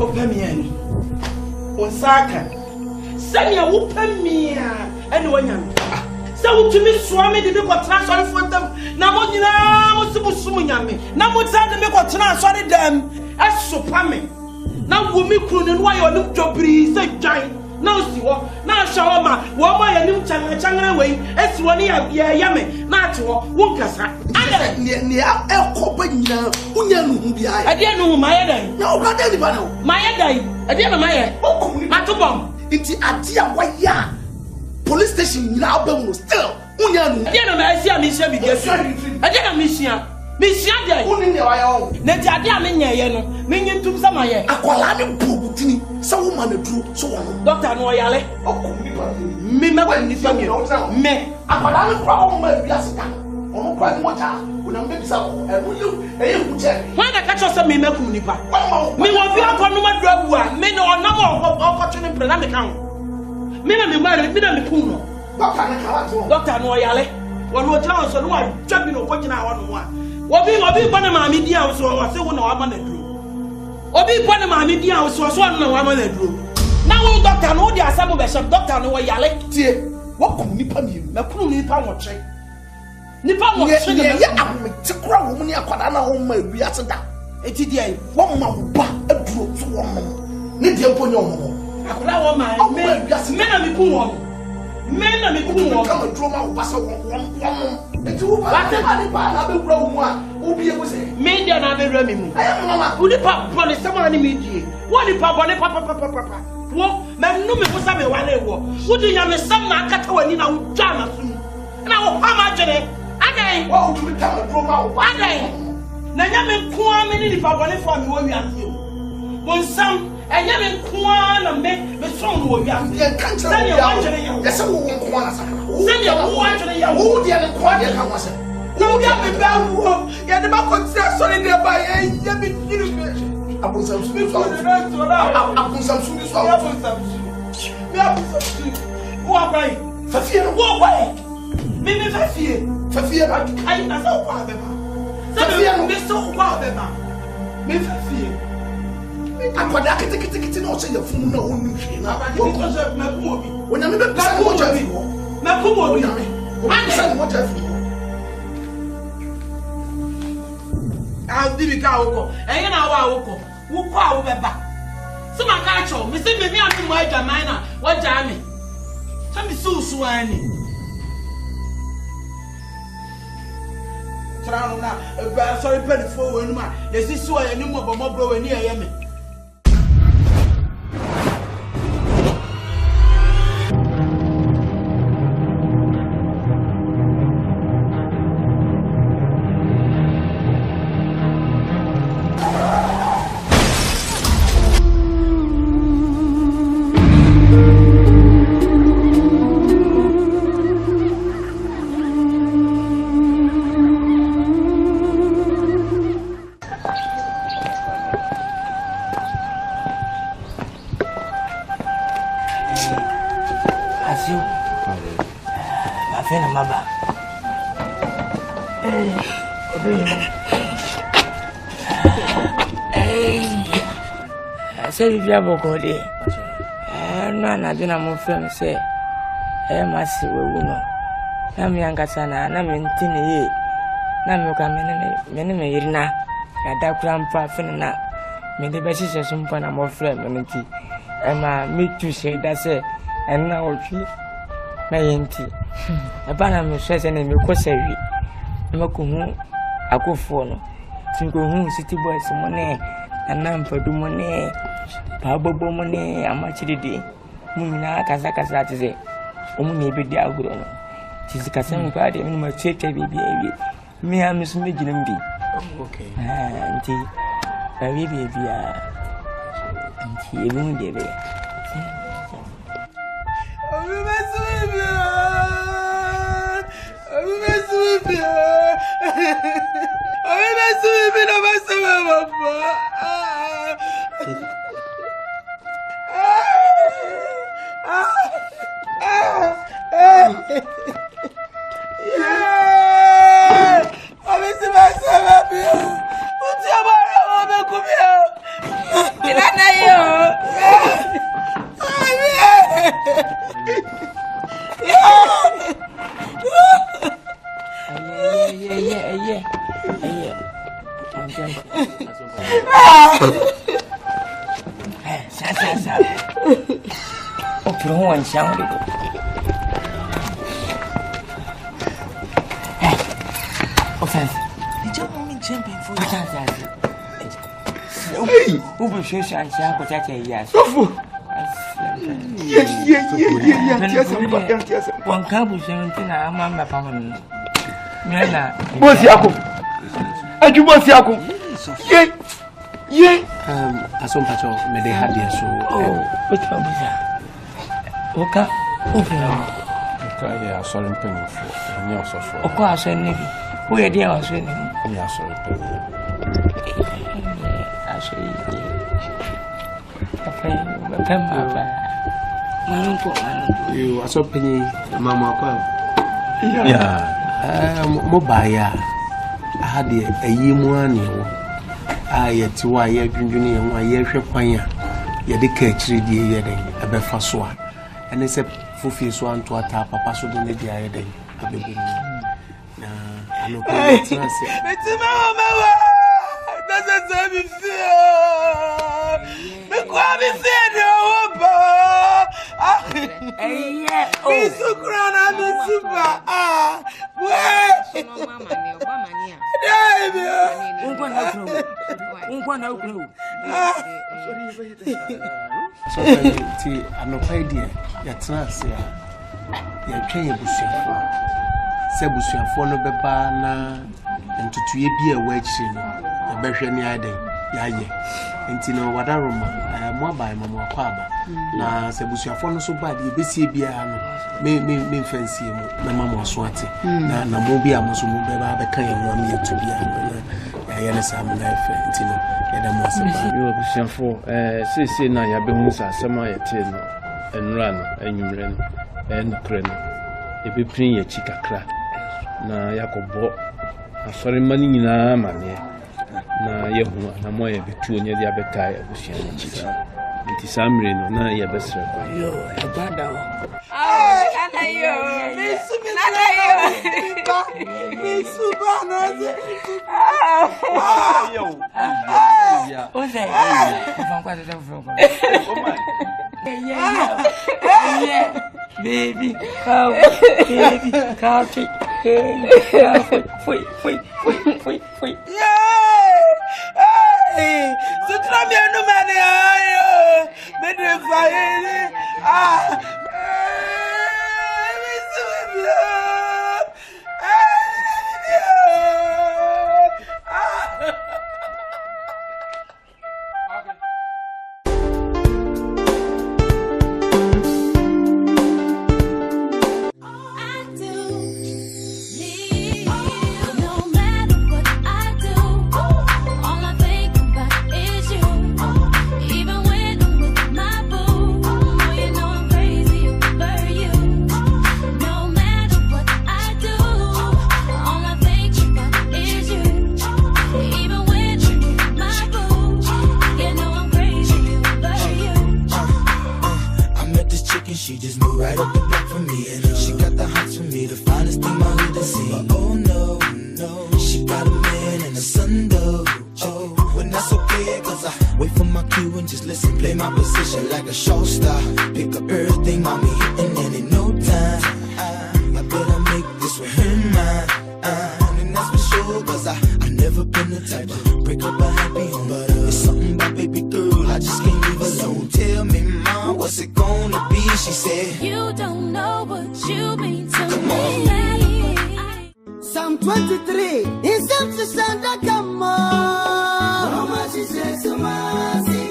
Opamian. On Saka. Send your Opamia and one young. So to Miss Swami did not transfer for them. Namona was supposed to me. Namoza the make what transfer them as so pammy. Now, women couldn't why your look to breeze a giant. Now, see what now, Shawama, what my new changa away, as one year, yammy, not Wunkasa. I near El Copina, Unia, I didn't know my day. No, but anybody, my day, I didn't know my head. Oh, Matobom, it's a dear white yard. Police station now, but still, Unia, I didn't know I see a mission. I didn't miss you. Miss Yadi, only the oil. Netadia Minya, Minion to some air. Aqualani Pugutini, some woman drew so on. Doctor Noyale, oh, Mima, when you tell me, me, Aqualani problem may be as done. Oh, quite water, when I'm baby so, and will you, when I catch us a Mima Kunipa, me will be a consumer drug one, men or number of opportunity program account. Mina me married, Mina me Puno, Doctor Noyale, one more chance on one, jumping or watching our one. Obi Panama media was so I say one of my drew. Obi Panama media was so one of my drew. Now, Doctor, no, there are some of the doctor, no, I like tea. What could Nipa you? Napu Nipa watch. Nipa watch, I'm to grow when you are Quadana home, my Biasada. It's the one month, a drew to one. Need you upon your home. I could have one man, men, and cool. Men and cool, come and draw my vessel one. Whatever will be able to say, made an other Remy. I am Mamma, who the papa promised someone immediately. What the papa, papa. What, man, no me was having one war. Would you have a son, I cut away in our jam soon? Now, how much of it? I want to become a drama. One day, Nayaman Kwan, if I want to find what we are here. One some. And you can and make the song will be a country. Send your watching. There's some one corner. Send your watching. Who the other quarter was it? No, you have a bad work. You had about concern so in there by a yapping. I put some sweet on the rest of our some sweet. We have some sweet. Walk away. For fear, walk away. Maybe for fear, I know what them. Some of them are so wild them. Maybe for fear. I could not take it in also your phone. No, because of my movie. When I'm in the what have you? My movie, what have you? I'll do it now. And now, who call back? Some are natural. Miss me, I'm my Jamina. What Jamie? Tell me so, Swani. Sorry, penny for one man. There's this way, and no more blowing near Yemen. Say if you have a good day, and I didn't move from say, Massy, we know. Nam Yankasana, Nam Tini, Nam Yoka Menina, that grandpa Fenna, made the best of some fun more flexibility. And I meet to say that's it, and now she may empty. A banner says and you could say, Makumu, a good phone, Tinko city boys money, and none for do money. Pabo money, a much day. Mumina Casacasa to say, only be the algorithm. Tis a Cassan party, and my church baby. Me, I'm Miss Midland. Okay, auntie, a baby, auntie, a room, baby. one sound. Offense. It's a moment champion for the who will show you and shall protect a yes. Yes. One couple 17, I'm my family. What's Yaku? And you want Yaku? Asante, may they have their soul. Oh, what was that? Okay, they are sorry penny for your social. of course, I knew who are there was winning. They are sorry penny. I say, You are so penny, Mamma. Yeah, Mobile. I had a year one. I yet to why you're drinking and why you're fire. You're the catch ready, a befaswa. And it's a full one to a tap, a pass on the day. I begin. I look at it. It's a mama. Doesn't serve me feel. The quality said, oh, so grand, I'm super. So, I'm not idea. You're trans, you're trained to Sebusian for no bebana and to be a wedge, a better any idea. And you know what I remember, I am more by Mamma Quaba. Now, Sebusian for no so bad, you be see piano, me fancy, my mamma swati. Now, Namobia must move the kind of 1 year to be I understand my life, you know. You are for say now your bones are summer and run and you ran and cren. If you bring your chica crack, now Yacobo, a sorry money in a money. Now you are more between your appetite of chicken. It is some rain, now your best. You are bad. Baby, coffee. She just moved right up the block for me, and she got the hots for me, the finest thing my hood has seen. But oh no, she got a man and a son though. Oh, when that's okay, cause I wait for my cue and just listen, play my position like a show star. Pick up everything, mommy hitting, and in no time, I better make this with her mine. And that's for sure, cause I never been the type to break up a happy home. But it's something about baby girl, I just can't leave alone. Tell me, mom, what's it gonna be? She said, you don't know what you mean to me. Psalm 23, in Psalm to Santa, come on. Mama, she says, so mercy.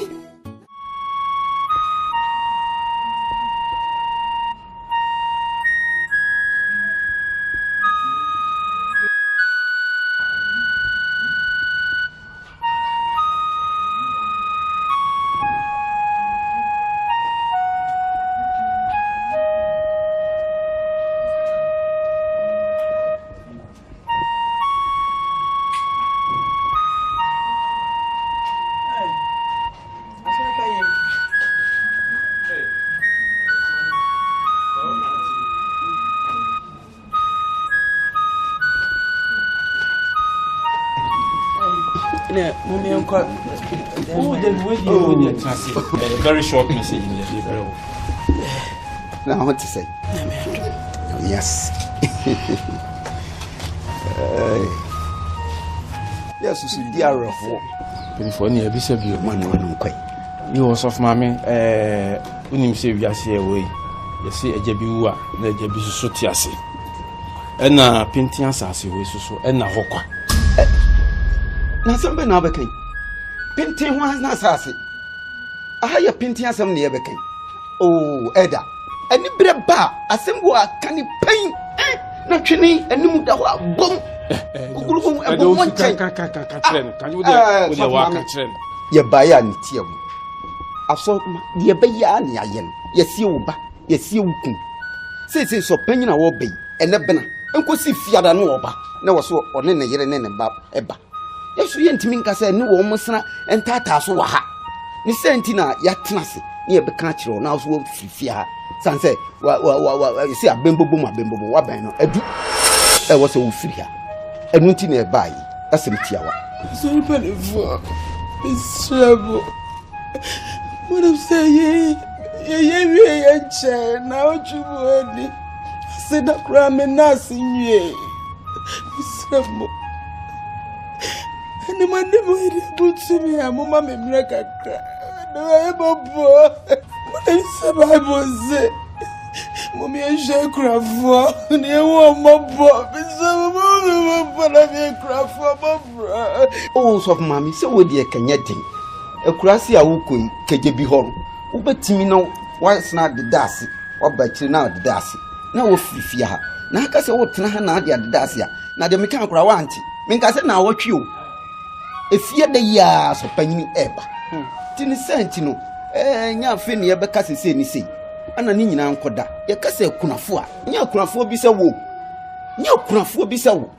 Very short message in the Now what to say? Yes. Yes, you see, dear of war. Before near Bishop, you man, quite. You was of mammy, unim say we are see away. You see a jebua, no jebisu sotiasi. And painting assassin, so and a hoka. Now, somebody now became painting was not sassy. I hire painting some near became. Oh, Edda, and you better bar, a symbol can you paint? Not chilly, and you move the bomb. Ye buy an tium. I saw ye bayan yen, ye see uba, ye see ukum. Say so penny a wobbay, and a banner, and could see fiada no oba. No was so on any year and about eba. Yes, we ain't minka say no almost and tata so ha. Miss Sentina, yatnasi, near Becatro, now so fear. San say, well, you see a bimbo boom, a bimbo, what banner, a do. I was so free. And went in a buy, that's a tiawa. So penny for it's trouble. What I'm saying, now you would. I said, a crime and nothing, ye. It's trouble. And the man never put to me, I'm a mamma, like a cry. No, I'm a boy. What is the Bible say? Mommy, I shall cry for you. Want my boy. Oh, so mammy, so would ye can yet a crassy a wooing, KJB Hall. Uber Timino, what's not the Darcy, or by now the Darcy. Now, Fia. Now, I say, what Nadia the Darcia. Now, the mechanical auntie. Make us now watch you. If ye the years of penny ever. Tini Sentino, ya fin ye becassi say ni say. And a nina uncle da, ye cassa kunafua, ya kunafua be so woo. Ya kunafua be so.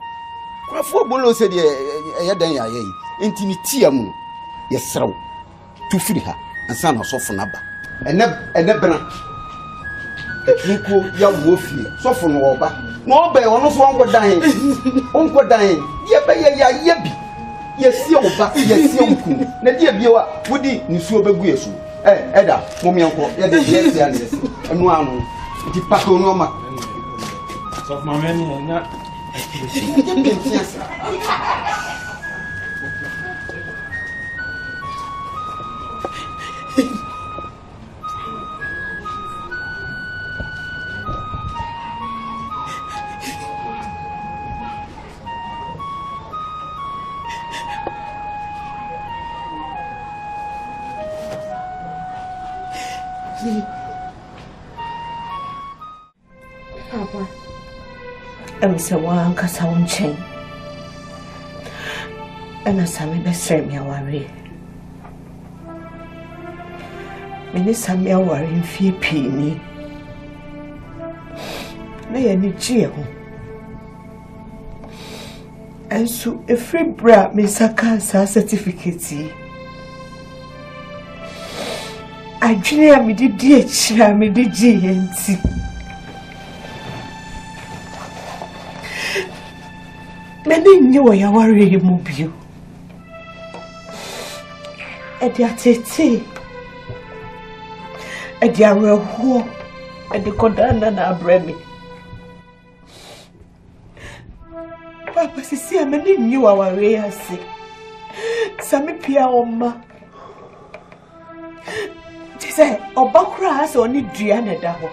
Kunafua bolo said ye dan ye, intimitiamu, yes, so. To free her, and son of Sofonaba. And never. Nico, young wolfie, soften over. No, by almost one dying. Uncle dying. Yebby. Yes, you back, yes, you. Nadia Bioa, Woody, Nisu Beguesu. Edda, Mommy uncle, yes, and one. The Paco Noma. So, my many and not. Papa, I'm so one Casson chain. And a Sammy Besser me worry. Many Sammy worry in fear penny. May any jail. And so a free brat Miss Akan's certificate. I dream me did dear, me did GNT. Many knew I worry mobile. At your tete, at your whore, at the Kodana na bremi. Papa, see, I many knew our way, I say. Sammy Pia Oma. Say, or Bakras or need Diana Daho.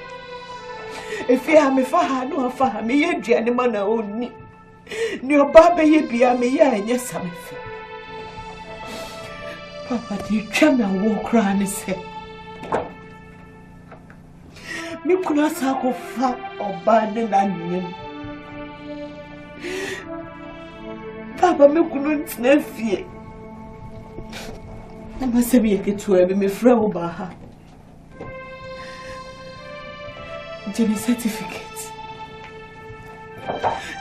If you have me for her, no for her, me, ye Diana man only. Near Baba, ye be a me, and yes, some. Papa, do you try me and walk round and say, me could not sack fat or bad than Papa, me couldn't snap fear. I must have a to have me throw over her. Jenny certificate.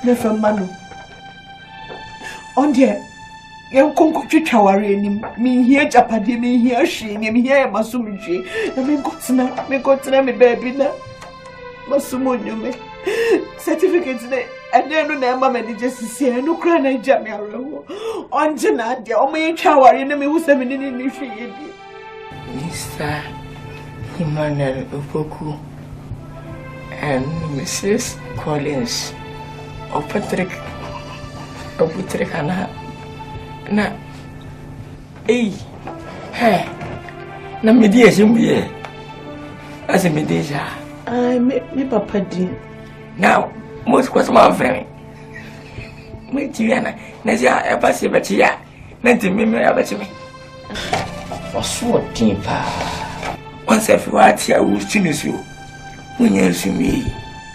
Never Manu. On dear, young Conco Chawari, me here, Japadi, me here, she, me here, Masumuji, and me got to me baby now. Masumu, you me certificates, and then no mamma just say, no cry, I jam on Jana, the only Chawari, and me was a minute in the Mr. Emmanuel Opoku. and Mrs. Collins of Patrick Anna. Na, hey, na media Jimmy as a media. I me papa din. Now, most was my friend. My Tiana, Nazia, a passive at ya, nothing me about me. For sure, Timpa. Once every while, I will finish you. When you see me,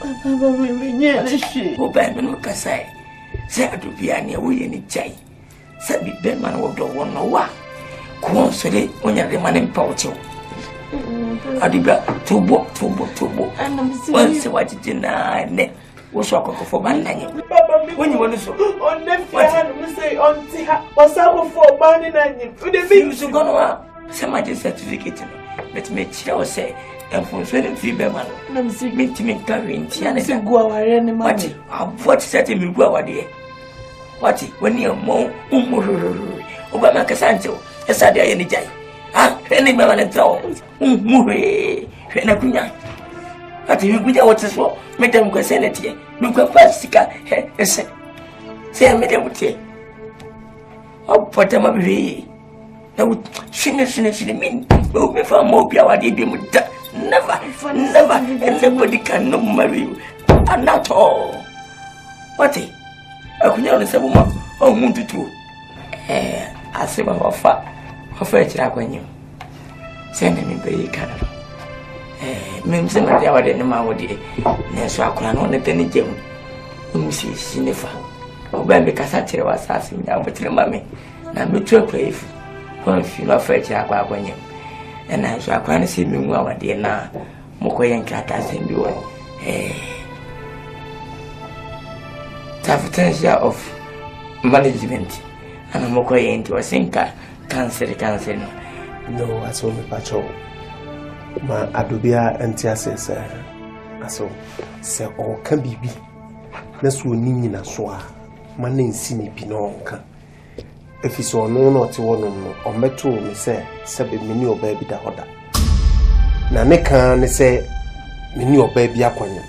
Papa, me, she. Oh, Batman, Casai. Say to be a near way any chai. Said be Batman will do one no one. Come so they when you're the man in pouch. Adiba, to book. And I'm once what you deny, was walk for banding. Papa, When you want to so on the hand, we say on Tia, was out for banning and you. The things to go on. Somebody certificate. Let me chill say. And for 20 man, I'm sick. Me to me carrying Tiana. Go our enemy. What setting me go away? What when you're more Obama Casanto, as I dare any day. Ah, any man and throw. Renacunya. But you could out as well. Madame Casanity, you can pass Sika, say, Madame Tea. Oh, what am I? Now, she mean, will be far more power did you never, and nobody can know marry you. And not all. What I could only say, woman, or want to do. I say, my offer, when you send me by Canada. Means that I would in the Maudi, and so I could only tell you, see, Sinifa. Obey because I tell was asking me about the mammy. Now, me too brave. One few afraid you when you. And I shall quite see me well, dear now. Mokoy and Cata send you a potential of management. And a Mokoy into a sinker, cancel. No, I saw me patrol. My Adobia and Tiases, I saw, say, or can be. That's what Nina Swa. My name Sini Pinonka. If you saw no not one or metal, me say, Sabi mini or baby da order. Naneka, say, mini or baby aquanium.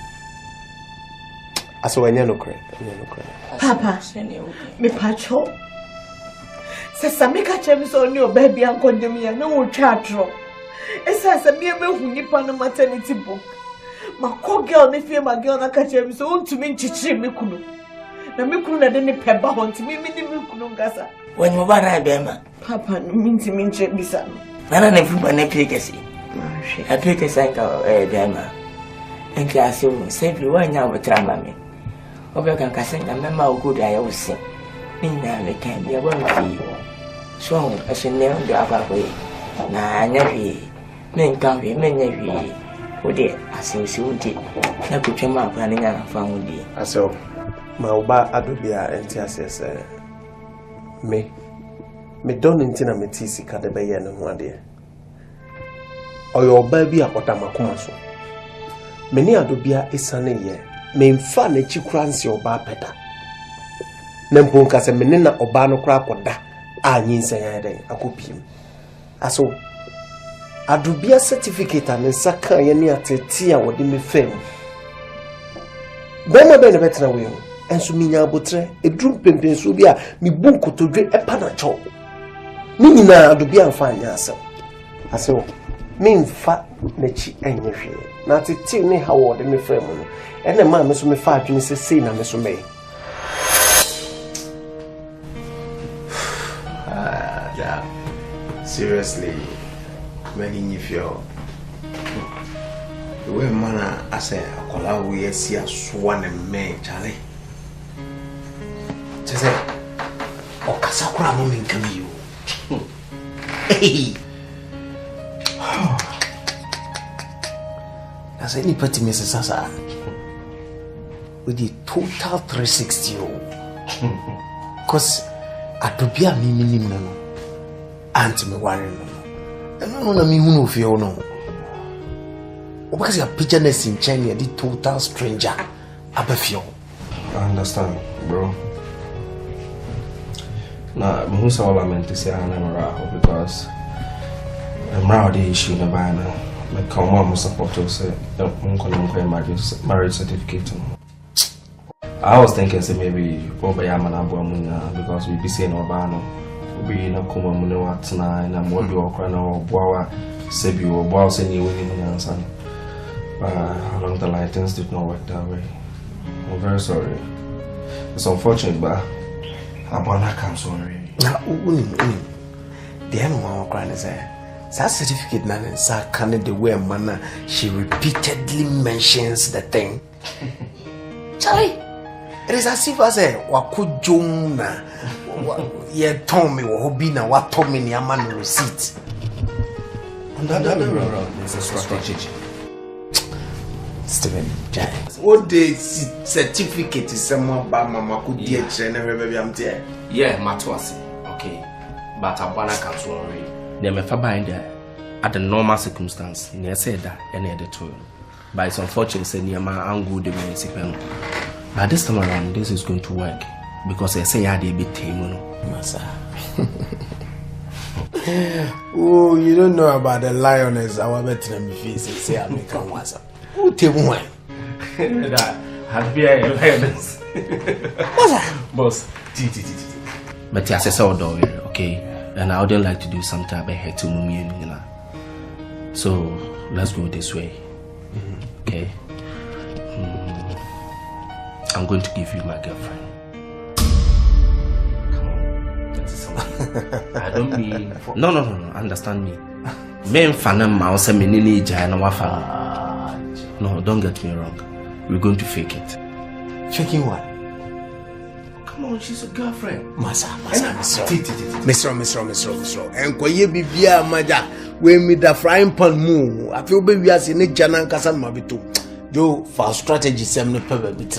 I saw a yellow crack. Papa, me patrol. Says Samika James on your baby and condemn no chatro. It says a mere who nip on a maternity book. My co girl, if you my girl, I catch him so to me, Chichi Mikunu. The Mikuna didn't pepper on to me, Minimukunu. When you buy a bema, Papa, mean to mean Jebisa. None of you an efficacy. I pick a cycle, bema. And class you save you 1 hour tramami. Overcome Cassin, and member how good I always sing. Meanwhile, they can be a one for you. So, I should never do our way. Nah, I never. Men come here, men never. Oh dear, I see you did. Now put your mouth running out of found thee. I saw my Oba Adobia and Tiases. Me don't intend to meet Cadabay and one day. Or your baby at Otamakumaso. Many Adobia is sunny ye. Main fan a chikrancy or bar peta. Nempunkas a menina or bano crap or da. I need say I could him. I saw Adobia certificate and Saka Yania Tia or Dimi fame. Bema better will. And so minya botre e drum pempen so bia mi bunko to dwe e panacho ni nyina do bia mfa anya asem mi mfa na chi enye hwe na tete ni ha wo de me frem no e na ma me so me fa adwene se sei na me so me yeah seriously making you feel the way man I say akola we see aswan me chale. Just say, oh, Casacra moment can be you. Hey, as any petty Mrs. Sasa with the total 360. Because I do be a minimum anti me worrying. And no, me who know feel no. Because your pigeonness in China, the total stranger. I understand, bro. Nah, who's all I meant to say I'm raho because I'm raho the issue in the banner. my mom support to say marriage certificate. I was thinking say maybe over Yamana because we be saying Obano, we in a Kumamuno at nine and what you are crying or Boa, Sebi or Boss and you winning answer. But along the line, things did not work that way. I'm very sorry. It's unfortunate, but I can't sorry. Now, the end one crying is that certificate now and Sir Canada the way manner she repeatedly mentions the thing. Charlie, it is as if I say, Waku Jona, ye told me what be now, what told me near man receipt. And that is a strategy. Stephen, what the certificate is someone by Mama could dear baby, I'm there. Yeah, Matwasi. Okay. But I wanna come to worry. They may find there at the normal circumstance. Near said that any other tool. But it's unfortunate, say near my angle the municipal. But this time around, this is going to work because I say I did a bit tame, Massa. Oh, you don't know about the lioness. Our veteran face say I make a what's who tell me? That had been a lioness. Boss, but yes, I saw door, okay, and I wouldn't like to do something about her to me, you know. So let's go this way, okay? I'm going to give you my girlfriend. Come on, that is something. I don't mean no. Understand me. Men fan mouse and many giant wafa. No, don't get me wrong. We're going to fake it. Faking what? Come on, she's a girlfriend. Massa. Miss Ro. And Koye Bibia Maja, we meet the frying pan moo. I feel baby as in a Janan Kasan Mabito. Joe, for strategy, seven pepper bit.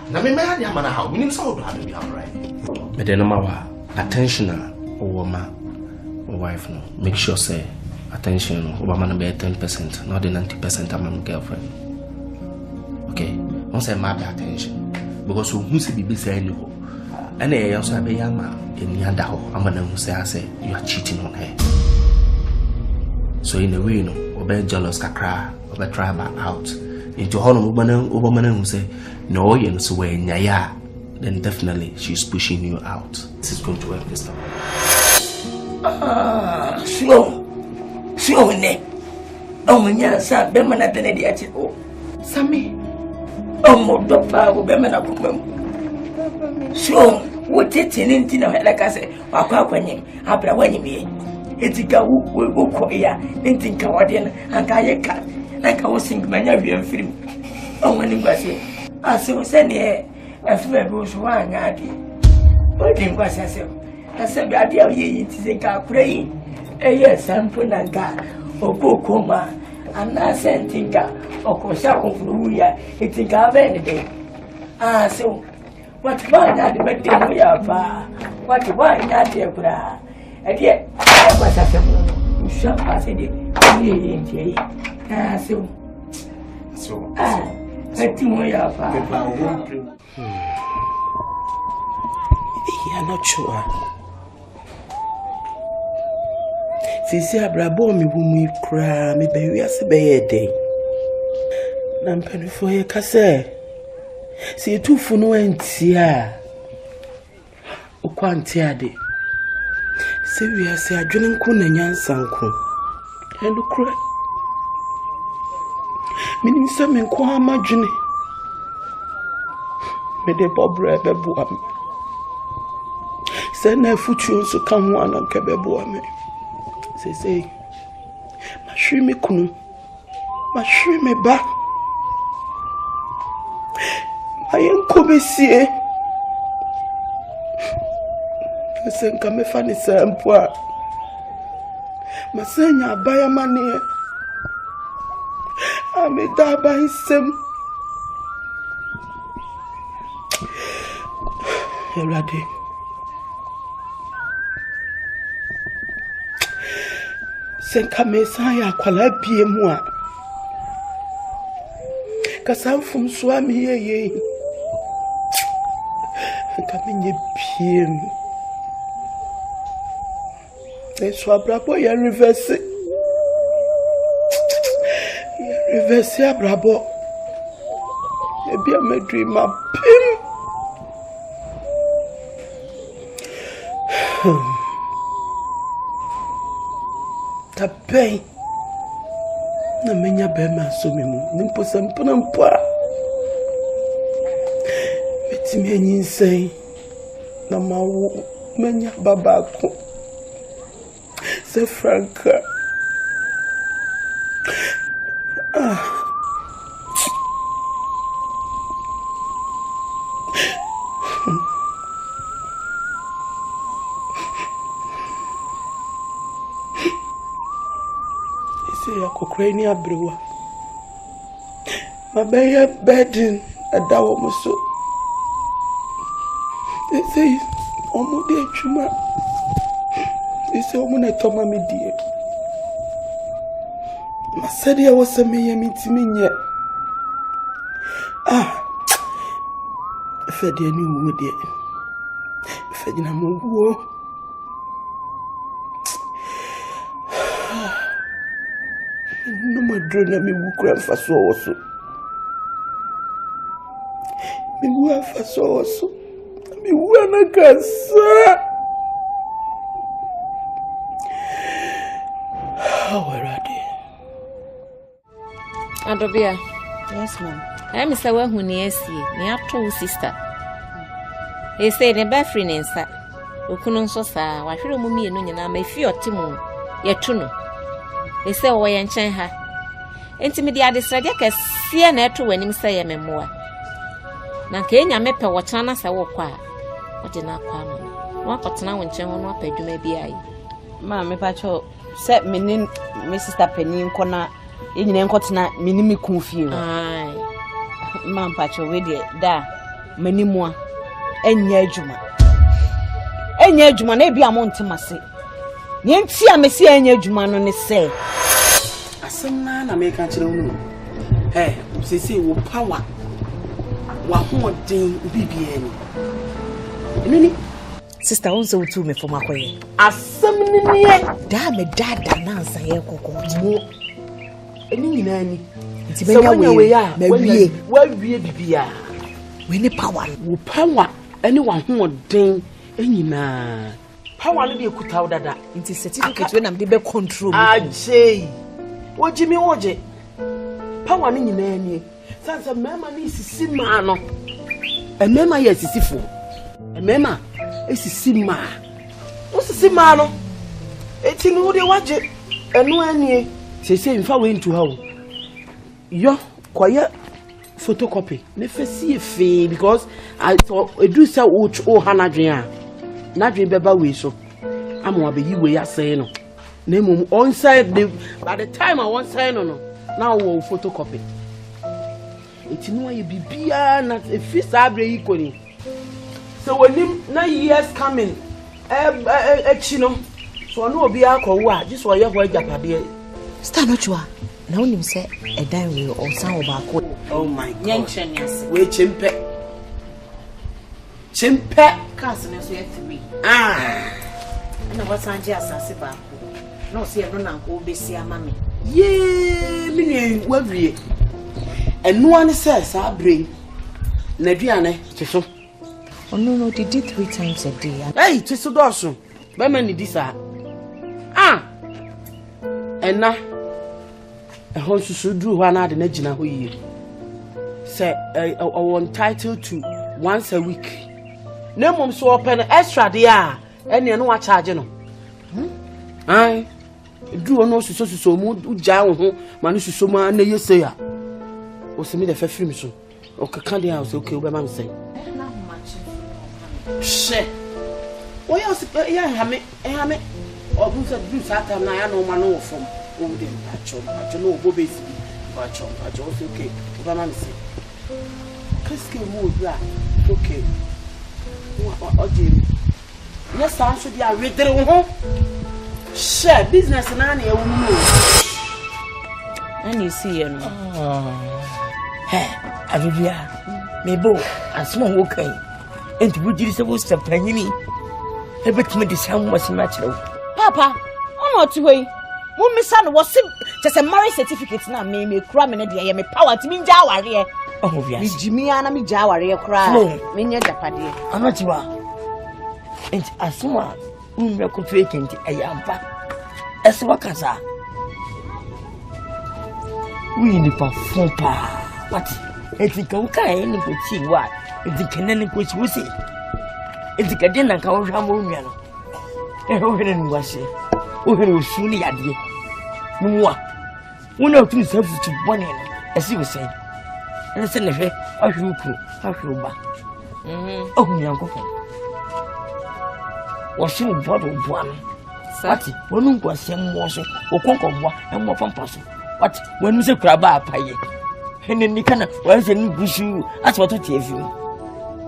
Now, me marry a man, how we need so to have me alright. But then, attention, or my wife, no. Make sure, say, attention, over man be 10%, not the 90% I'm my girlfriend. Okay, once I map attention. Because who say be saying you, and I also have a young man in Yandao. I'm gonna say I say you are cheating on her. So in a way, you know, obe jealous kakra, obe try back out into honor woman who say no, you know, so when ya, then definitely she's pushing you out. This is going to work this time. Slow, ne. Oh, my yes, I'm better than the idea. Oh, Sammy. Oh, more dopa will be men of them. So, what it's in Tino, like I say, or Quaquanim, after when you mean. It's a go will go queer, and think Cawadian, and Kayaka, like I was thinking my Navian film. Oh, when you was here, I saw send here a few was one idea. What didn't was I said? I said, the idea of ye is a car praying. Yes, I'm putting a car or go coma. I'm not sending car. Of course, I won't know ya. It's a car any day. Ah, so what about that? But we are what about that? Dear, and yet, I was a you shall pass it. Ah, so I think we are I'm not sure. Sisi abrabo mi wumu ikra mi be wiase be ye den. Na mpanifo ye kase. Si etufu no antia. Okwa antia de. Se wiase adwene nko na nyansa nko. Enu kra. Minim se me nko amadwene. Me de bobre be boa me. Se na futu nso ka ho ananka be boa me. Say, Mashri me kunu, Mashri me ba. Mayenko besie. Senka me fani sempwa. Masenya abaya mane. Ameda ba isem. Elade. Senka mesa ya kwala bie mu a kasamfum so ami yeye senka menye bie mu eso abrabo ya reverse reverse ya brabo. Maybe I'm a dreamer. Pim. Tapei. Na menya bema so memu. Nimpo sampana mpa. Metimi enyinsɛn. Na mawo menya babako. Se Franca. Ukraine abrewa mabaya bedin adawo muso they say omo de chuma they say omo na toma me die masadi awose me yemi timinye fedi ani wo de fedi na mo wo no madrona mi wukura faso oso mi wa faso oso mi wa na kasa already Adobia. Yes ma'am. I miss a who near see near two sister. They say the bathroom inside. Okunon so sa wa hwere mu mi enu nyina ma fi otimu ye tuno. They say wo ye nchen ha. Enti me dia desrade ka sie na eto wanim say ye memoa. Na ka enya mepe wo chana sa wo kwa. Wo de na kwa no. Wa kotena wo nchen ho no apadwuma bi ayi. Ma me pa cho se me ni me sister Penny nko na enyine nkotena me ni me kunfie ho. Ai. Ma pa cho we de da manimua enya adwuma. Enya adwuma na ebi amontemase. Nyenti amesi enya adwuma no ne se. Asem na make kire wo. Sisi wo power. Wa hoden bibia ni. Nini? Sister onse utu me foma koye. Asem ni ne Da me dada na ansa ye kokko. Eni nyina ni. Nti benya we ya mawie. Wa wie bibia. We ni power. Wo power eni wa hoden enyina. Power no be ekuta dada. Nti certificate we na me be control me. Ajay. Wojimi woje. Power ni nyina ni. Sansa mema ni sisi ma no. Mema ye sisifo. Mema esisi ma. Wo sisi ma no. Eti ni wo de waje. Enu anie. Sese mfa we ntu ha wo. Yo koye photocopy. Ne fesi efe because I thought edu say o hanadwen a. Nadwen beba we so. Ama abeyi we asay no. Na mum on side by the time I want sign no. Now we photocopy. Eti no aye bibia na efi sabre yikoni. So when him na years coming chino. So no obi akọwo a just wo ye ho ajapade. Star no chua. Na wonim se edan we o san obako. Oh my God. Nyenchen yase. We chimpe. Chimpe. Cars no so 3. Na wasanji asase ba ko. No se no na ko besi amame. Ye mini wawie. Enu an say sa brain. Na duane teso. Oh no, they did 3 times a day. Hey, teso doso. Ba man ni disa. Ena ehon susu duru ho na de na gina ho yie. Say entitled to once a week. Na mom so open extra dey a ene no wa charge no. Ai duru no susu mu uja ho ma no susu ma na yese ya. O se me de fa film so. O kaka dey house okay, o be ma me say. She. O ya hame ogun se do sata na ya no ma no from o de acho no obo be si acho so okay o ba ma me say keske mu bra okay o je na san so dia redere wo ho share business na na e wo mu And you see you know. Avivia mebo asmo wo kan enti bu jiri se wo stepanyini ebetime de sam wasi ma kire wo Papa, I'm not way. Mumisa no was just a marriage certificate na me kura me de ye me power ti mi nja aware. Mi jimi ana mi ja aware kura. Me nya japade. Amachiwa. Enti asuma unwe ko fake enti ayampa. Eswa kasa. We ni pa fompa. What? Enti ka uka ni ko chi wa. Enti kenene ko chi wusi. Enti ka den na ka wo hwa mo nua no. O hene ni wase. O hene osu ni yade. Muwa. Wona otun safu tu bone no. Esi we say. Ene se ne hwe ahwuku, ahwuba. Oh nyanko. Washing bottle one. What? When you go same motion, or conquer and more from person. What? When you say crabba pay. And then you cannot, where's the new bushu? That's what I tell you.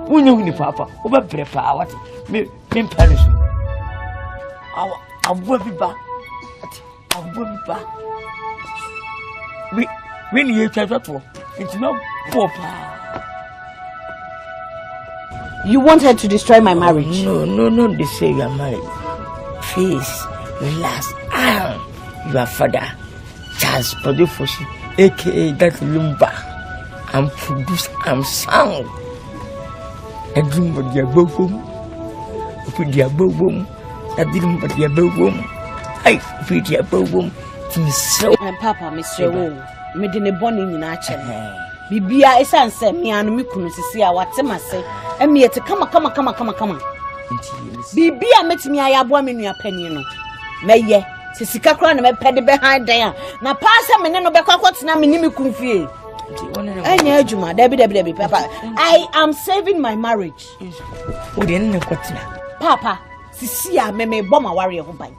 We know in the papa, over prepare what? Me Paris. I will be back. I will be back. We need to have it's not papa. You wanted to destroy my marriage? No, they say you are married. Please, relax. Your father, Charles Podofoshi, aka that Lumba. I'm produced, I'm sound. A dream of your boom, put your boom, a dream of your boom. I put your boom. So, and Papa, Mr. Wu, made in a bonning in Archer. Bibia is answer me and me couldn't see what Tema say. And me to come. Bibia met me, I have 1 million penny. May ye, Sissika crown and penny behind there. Now pass a minute back what's now minimum confused. I know Juma, Debbie, Papa. I am saving my marriage. Papa, Sisia may bomb a warrior who buy.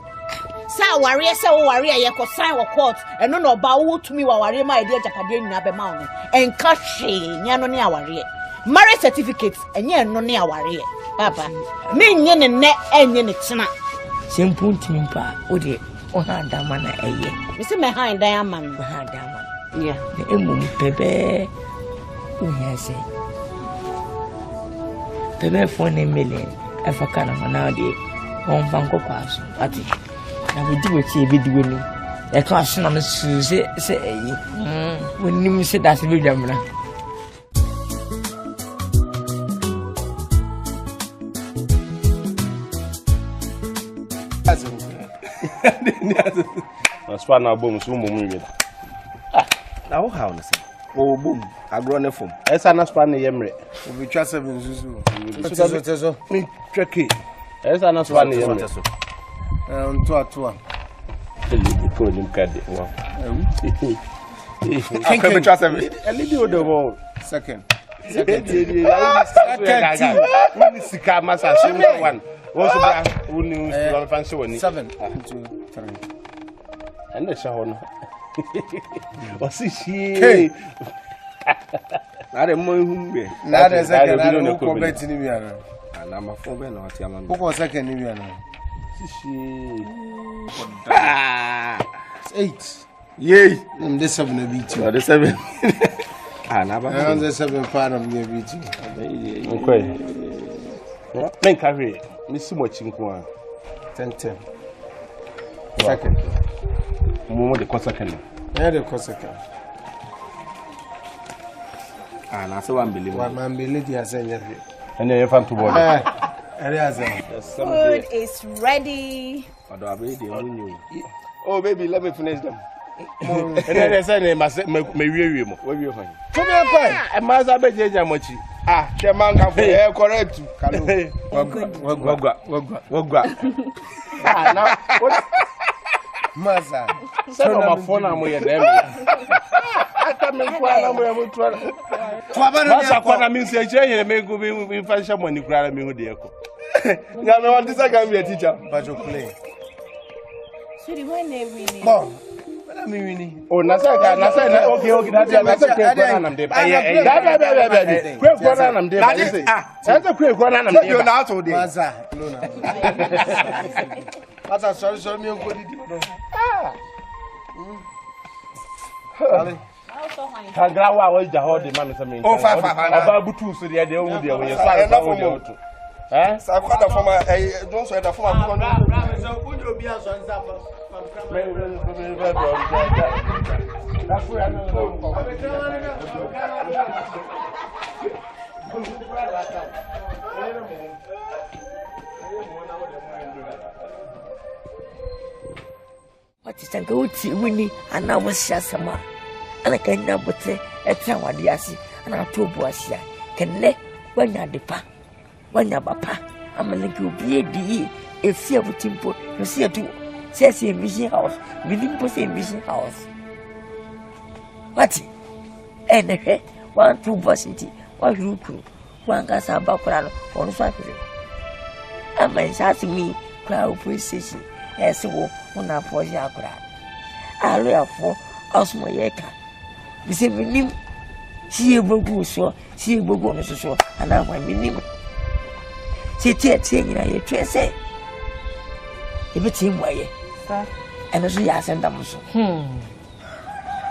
Sa warrior, ye could sign or court, and no bow to me while warrior my dear Japan Nabe Mountain, and Kashi, Yanonia warrior. Marriage certificates, and ye no near warrior. Papa, me yen and net and yen it's not. Simple timpa, Udi, or Damana a year. Mr. Behind Diamond, yeah, the Emu Pepe, who has it. Pepe for 1 million, if I can have an idea, one banco pass, Patti. And we do it here, we do it. I can't see on say, when you say that's a video. That's why now boom, so moving. Now, how is it? Oh, boom, I grow a phone. As an Aspani Yemre, we trust him. Me, tricky. As an Aspani Yemre. Two. You call him Caddy. I can't trust him. A little the wall. Second. One. Also, who knew fancy one? 7, 2, 3. And the shower. What's she? I don't know. Not as I don't comment in Indiana. And I'm a phone or Tiaman. Who was second in Indiana? She 8. Yay, and the 7 of each. The 7. And I'm the 7 part of the beach. Okay. Make a Miss Mochinqua 10. Second. More the Cossacan. Yeah, the Cossacan. And I saw 1 billion. 1 billion, has said, and then you found to board. Food is ready. Oh, baby, let me finish them. And then I said, I must marry you. What you find? I must have been Jamochi. The man can be correct. Now, what? Massa, send my phone. I'm with them. I come in for a means a make we find someone who cried me with the echo. Now, I want this. I can be a teacher, but you play. So, the one they oh, Nasa, okay, that's a quick one. I'm there. Quick one, I'm there. That's a quick one. I'm there. You're not all day. That's a sorry, me good. Kagrawa was the whole demand. Oh, 5. About Butu, so the idea will be when you start. Eh? So I've got a former, don't say the former. What is a good winnie, and I was Shasama, and I can now but say at Tawadiasi, and I told Boasia, can let when you're the pa, when you're papa, I'm a little BADE, if you have a temple, you see a two, says a mission house, within a mission house. What? And the 1 2 varsity, 1 you crew, 1 gas about on Saturday. And my asking me, crowd precision. As well, when I was Yakura. I love for Osmoyeka. We say, we name, see a bogu so, see a bogu so, and I want me name. See, saying, I trace say. If it's him, why, and as we ask them so.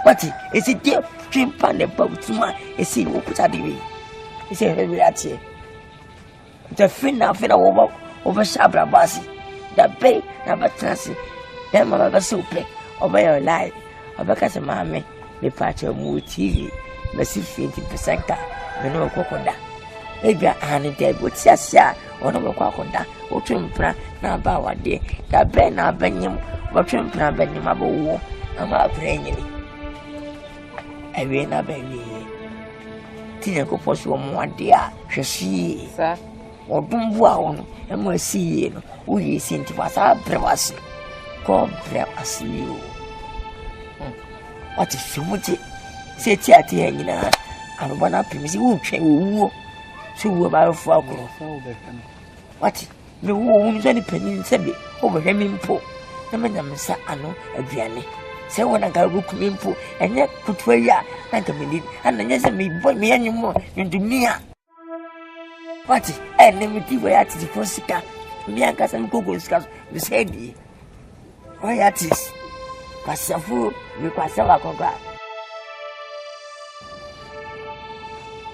What is it, dear? Dream pan the boat to my, a sea will put out the way. He said, we are here. The fin now, over Shabra Bassi. The bay, number transi, then my soup, over your life, over Casamame, the patch of Moo TV, Messi 20%, the no coconda. Maybe I dead with Sassia, or no coconda, or Trimpra, now bow a day, that Ben, now Benyam, or Trimpra Benyam about war, and my brain. I will not be Tina go post one dear, she see, sir, or boom wow, and more see you. We sent was our brevas. God brevas you. What is much? Say, Tia, and one up in who train so about Fogg. What? The woman's any penny in over him in po. The man, sir, I know a Vianney. Say, when I got book in po, and yet put where ya, like a minute, and then yes, me boy me anymore into me. What? And let me see where at the first car. Bianca and Google scouts, the same. Why at this? Passafu, because I got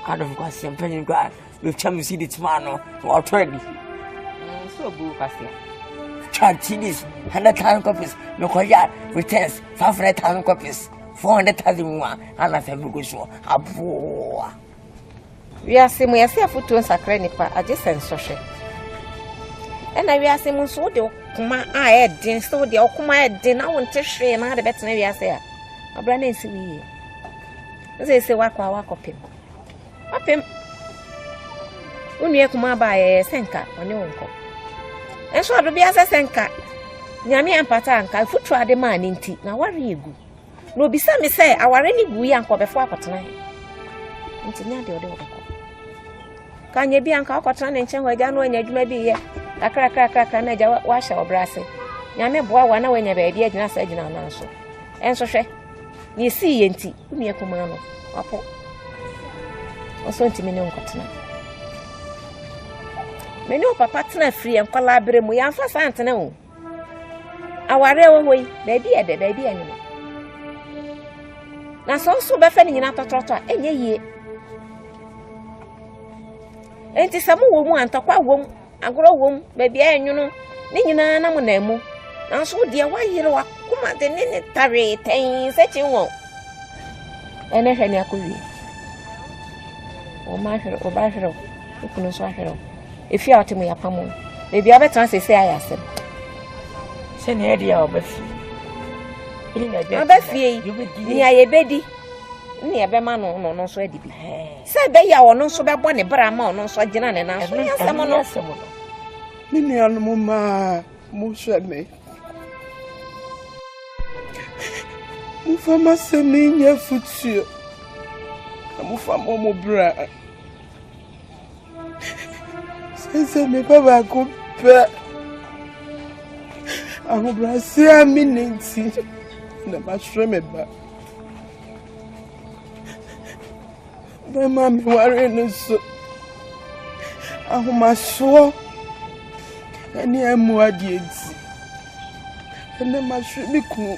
out of course, and penny grad with chum see the man or 20. So good, Passia. Chartinis, 100,000 copies, no coyard, returns 500,000 copies, 400,000 and I think we go a poor. We are seeing we are safe to a sacranipa at this and social. And I will say, Monsieur, Kuma, I had din so the Okuma dinner won't tell you, and I had a better maybe I say, a brand new city. They say, walk up him. Up him. When you come by a senka on your uncle. And so I'll be as a senka. Yami and Patanka, foot try the man in tea. Now, what are you go? No, be some say, our any good uncle before tonight. Until now, the other. Can you be uncle Cotton and Chen where Jan you may be here? A crack, and wash our brassy. Yammy boy, 1 hour when your baby had not said in an answer. And so, you see, and tea, near Kumano, Apple. Also, to me, no cotton. Me no papa free and collaborate with young first Antonio. Our railway, baby, at the baby animal. Now, so befriending in after trottor, and ye. And 'tis some woman and talk a woman. I grow womb, baby, and you know, Nina Namonemo. Now, so dear, why you are come at the Ninitary, 10 such you won't. And I had Yaku. Oh, Marshall or Basharo, who couldn't swallow. If you are to me a pamon, maybe I better say I asked him. Send Eddie or Buffy. Buffy, you would be a beddy. Near Bemano, no sweaty. Said they are no so bad one, but I'm on no so general and I someone. Minian Mumma, Mushame. Mufama Seminia Futsu. Mufamo Bra. Since I may Baba go back. I will brass a minute. Never remember. My mammy worrying so. I must show. And I am more dear. And then my should be cool.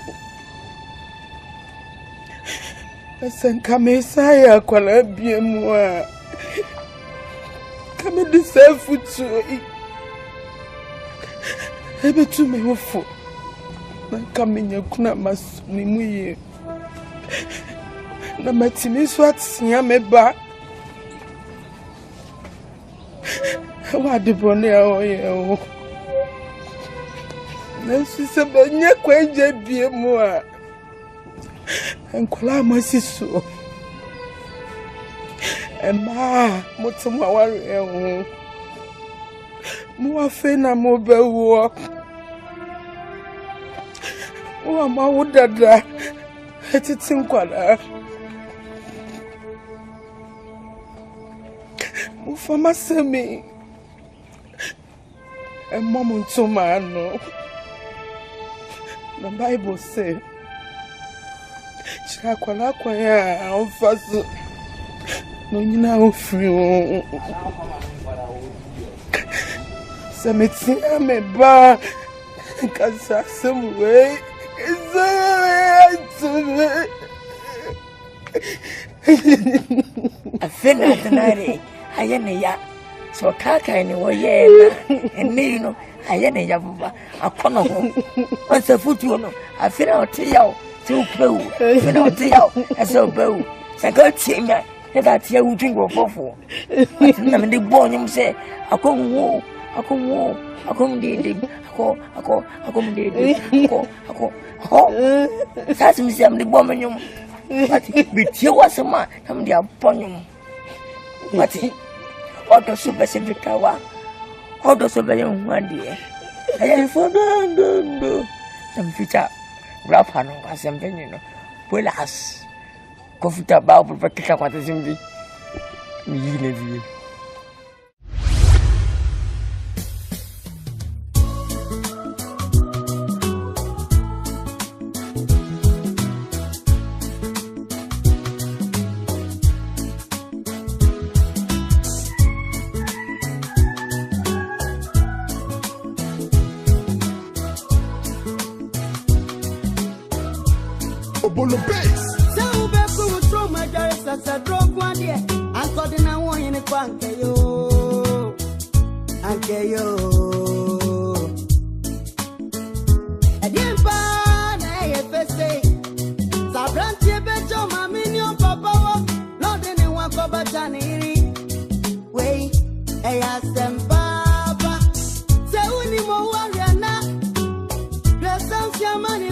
I sent Kamesaya, Columbia more. Come and deserve food to eat. Ebe to me wofo. Kamenya kuna masumi muye. Na matimi swat siya meba. Wadi bone oye. Na sise benye kwenje bie mwa. Enkola masiso. Emma mutumwa wari Mwa fena mo bewo. Mwa mawudada. Etiti nkwala. Mufama semi. Emma muntuma ano. The Bible say. Chirakwala kwaya onfasu. No nyina ofri. Sameti ameba kasa somewhere is Afena tonight ayene ya so kaka ni wo ye na eni no ayene ya buba akono ho onse futu no afena oti yawo ti upewu afena oti yawo ese upewu saka tienya eda tia wutu ngofofo na me de bo nyum se akonwo Sasa msi amdi bome nyum. Mati bitie wasema amdi aponyum. Mati odo super sivikawa. Odo super yongwandi. Aya fondo. Samficha rapa no asempenyo no. Puelas. Kofuta bao pulpakika kwa tazimbi. Miyile vie. Bolo base. So be cool throw my dress as a drug one day. And got in a one in a pankeyo. Ankeyo. I didn't buy a face. Sabranti bejo maminio papa. Not anyone for Bataniri. Wait, I asked them papa. Say when you more warrior now. Bless us your money.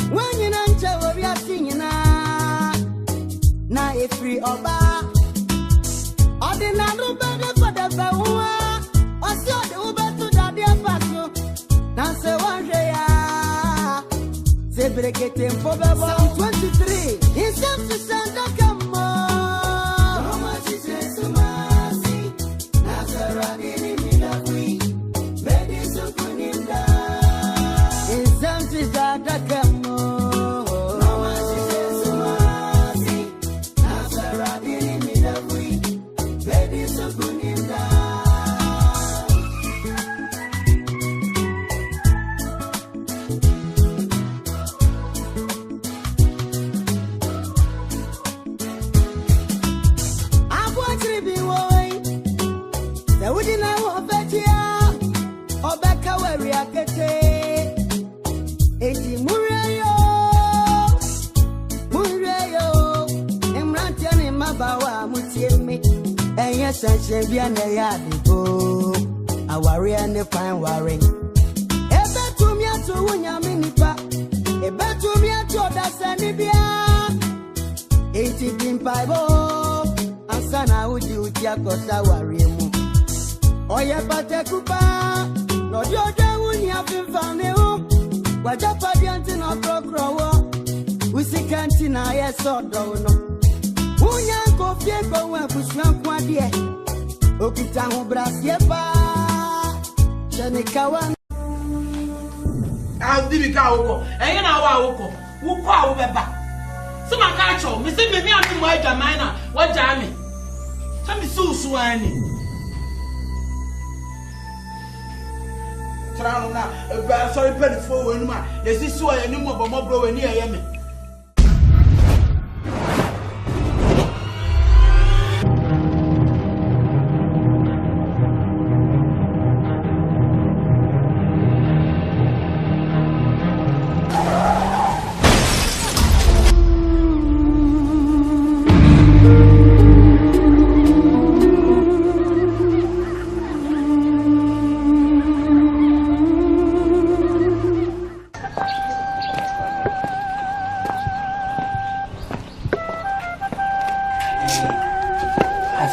When you don't tell we are singing na a free oba or the nadu better for the bawa or so the uber to that dear passo now say one day say break it in for the 23 in some to Santa come on how much is it to mercy Nazareth in the free baby so good in the in some to Santa come Biana yadigo awari and fine worry ebe to me to wunya minipa ebe to me to dasani bia 80 bin paibo ansana uji utia kosa worry mu oye patekupa no joja wunya finfane ho wajapa dianti no krokrowo usikanti na yeso do no wunya ko fie ko wa busuan kwa de Okita hu brasie pa Chanikawa Dibika woko enye na wa woko woko a wo beba so maka cho me se me atu mo adwaman na wo ja me so me susu ani Trano na sorry pen for wenu ma de sisu ayi ni mo bomo bro weni eye me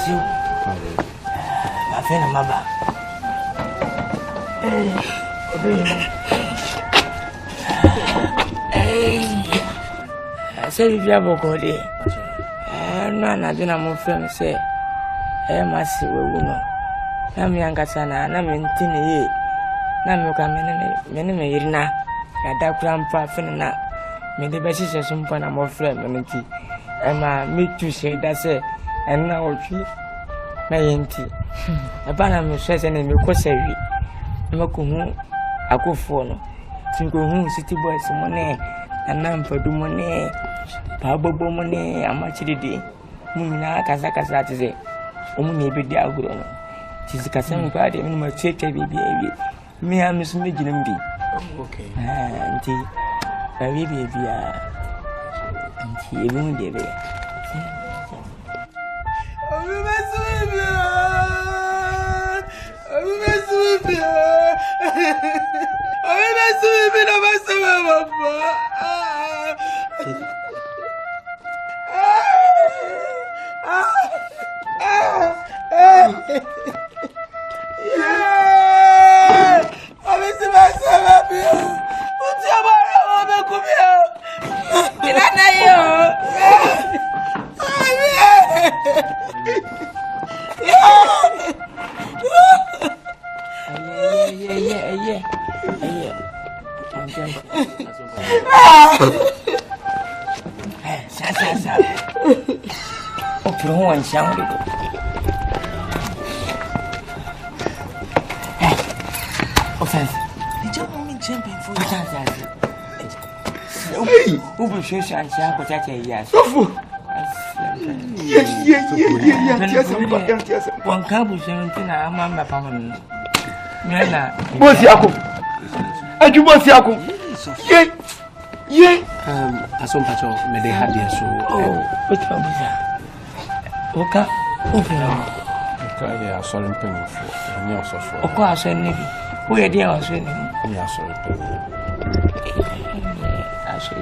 you. My friend and mother. I said, if you have a good day, no, I don't know, friend say, I must see woman. I'm young Gasana, and I'm in Tinny. Namuka many na that grandpa finna made the best of some fun. I'm more friend, and my meat to say that's it, and now she my auntie. A banana says and you could say, Makumu, I go for no. Single city boys money, and none for do money, Pabo money, how much did he? Mumina Kazaka say, only be the algorithm. She's a Cassam party, and my church baby. Me and Miss Midginby. Okay. Auntie, baby, auntie, you won't give it. Sound it. Offense. Did you want me jumping for who will show you and shall protect a yes? Yes. One cable 17, I'm a family. What's Yakum? And you want Yakum? Yea, as some patch of Mede had their soul. Oh, what Oka, they are sorry penny for, and you're so for. Of course, I knew where they are saying. We are sorry penny. I say,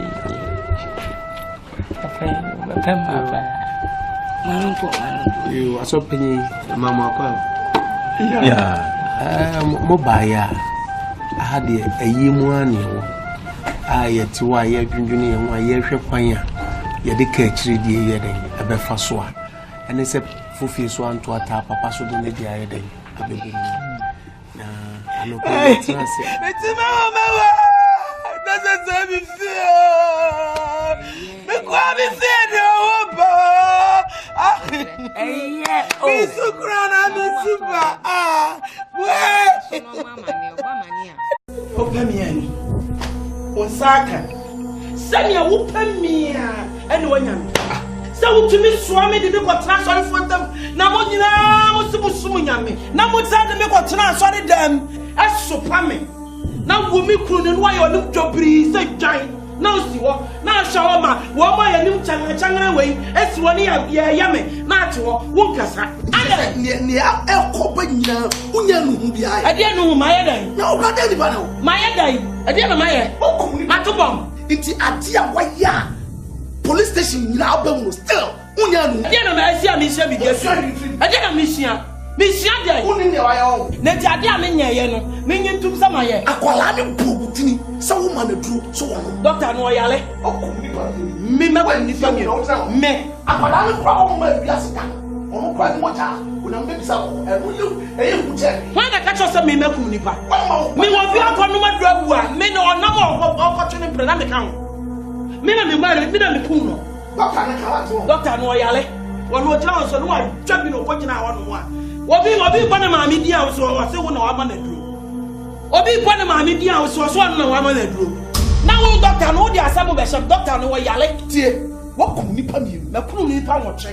you are so penny, Mamma. Yeah, Mobile. I had a year one. I yet to why you're drinking and why you're fire. You're the catch, dear, a befaswa. And it's a fuffy swan to a tap, a pass with the lady I did. I believe. I know. It's a mamma. Doesn't serve you. The quality said, oh, so crown and super. Open me. Akan. Send your open me and when you so to me, Swami did not transfer for them. Namona was Sumunyami. Namuza the make transfer them as so pame. Now, women couldn't why your new job is a giant. Now, see what now, Shawama, what my new changa away, as one year, yammy, not one cassa. I didn't know my day. No, not anybody. My day. I didn't know my head. Oh, Matubom. It's a dear white yard. Police station now still. I didn't know I see a mission. I didn't miss you. Miss Yadia, only the oil. Netadia Minya, meaning to some air. A colani putini, some woman drew so. Doctor Noyale, Mima, when you me, a colani problem with Yasaka, or quite much when I'm maybe some, and will you, when I catch us a Mima Kunipa, me will be up on my drug one, men or number of opportunity planning account. Mina me married, Mina me Puno, Doctor Noyale, one more chance on one, jumping or watching our one. Obi Panama media was so I say one of my Obi Panama media was so one of my now, doctor, no, there are some of the doctor, no, Yale, dear. What could Nipa you? Nakunu Nipa watch.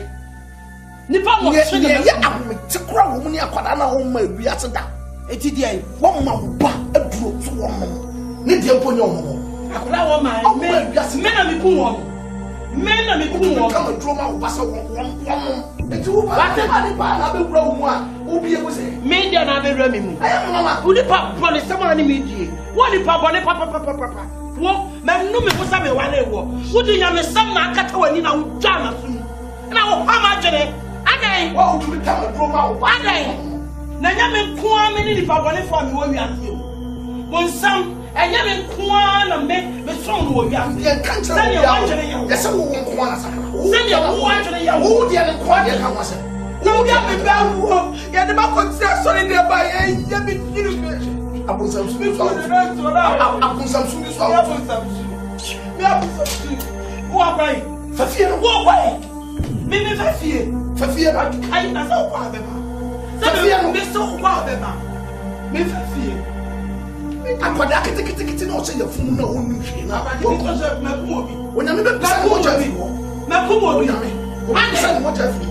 Nipa watch, I'm to crow when you are Quadana home, my Riasada. It's the one man, a drew to one. Need you upon your home. I could have my men, men and me poor. Men and me poor, come and draw my wasser one. Media na be remi mu. Mama, who the papa police someone ni media. What the papa ne papa. Wo, me no me busa me wale wo. Wo do nya me sam na akata wani na udwa na so. Na wo ha ma dwene. Ana Adai. What would you tell me, Roma? Adai. Nanya me kwa me ni pa bone for me wo wiase. Bonsam enye me kwa na me so no wo wiase. Ye kan tell me. Yes, wo kwa na sakra. Send your wo atwene ya. Wo de na kwa de kan wase. No ya me ba wo. Ya de ba ko tira so ni de ba ye me niru me. Abonsam su mi so. Abonsam su mi so. Abonsam su. Me abonsam su. Wo abai. Fafie no. Wo abai. Me fafie. Fafie ba. Ai na so kwa be ba. Fafie no me so kwa be ba. Me fafie. Akwada kete na o se ya funu na o nu hwe na. Wo ko se me ko obi. Onyame be pesa mo ja fi wo. Me ko obi. Onyame. O pesa mo ja fi.